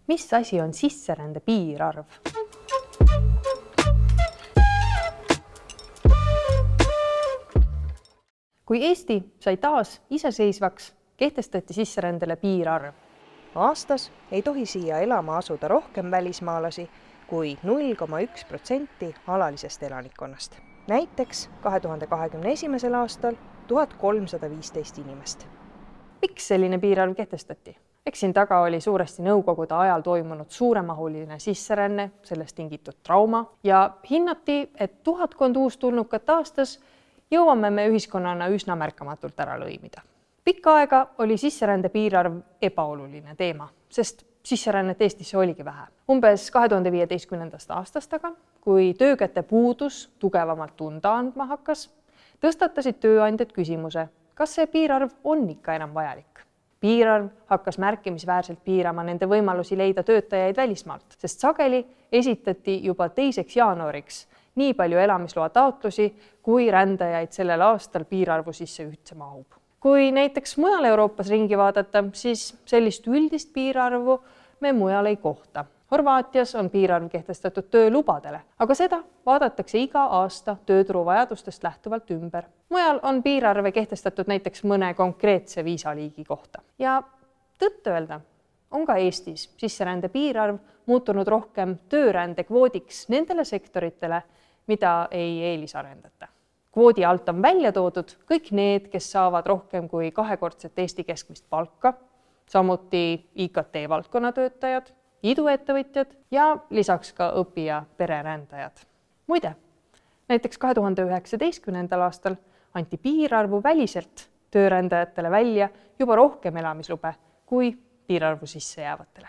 Mis asi on sisserände piirarv? Kui Eesti sai taas iseseisvaks, kehtestati sisserändele piirarv. Aastas ei tohi siia elama asuda rohkem välismaalasi kui 0,1% alalisest elanikkonnast. Näiteks 2021. aastal 1315 inimest. Miks selline piirarv kehtestati? Eks siin taga oli suuresti nõukogude ajal toimunud suuremahuline sisseränne, sellest tingitud trauma ja hinnati, et 1000 uustulnukat aastas jõuame me ühiskonnana üsna märkamatult ära lõimida. Pikka aega oli sisserände piirarv ebaoluline teema, sest sisserännet Eestisse oligi vähe. Umbes 2015. aastast aga, kui töökäte puudus tugevamalt tunda andma hakkas, tõstatasid tööandjad küsimuse, kas see piirarv on ikka enam vajalik. Piirarv hakkas märkimisväärselt piirama nende võimalusi leida töötajaid välismaalt, sest sageli esitati juba 2. jaanuariks nii palju elamisloa taotlusi, kui rändajaid sellel aastal piirarvu sisse üldse mahub. Kui näiteks mujal Euroopas ringi vaadata, siis sellist üldist piirarvu me mujal ei kohta. Horvaatias on piirarv kehtestatud töölubadele, aga seda vaadatakse iga aasta tööturu vajadustest lähtuvalt ümber. Mujal on piirarve kehtestatud näiteks mõne konkreetse viisaliigi kohta. Ja tõtt öelda on ka Eestis sisserände piirarv muutunud rohkem töörände kvoodiks nendele sektoritele, mida ei eelisarendata. Kvoodi alt on välja toodud kõik need, kes saavad rohkem kui 2-kordset Eesti keskmist palka, samuti IKT valdkonna töötajad, iduettevõtjad ja lisaks ka õpi- ja pererändajad. Muide, näiteks 2019. aastal anti piirarvu väliselt töörändajatele välja juba rohkem elamislube kui piirarvu sisse jäävatele.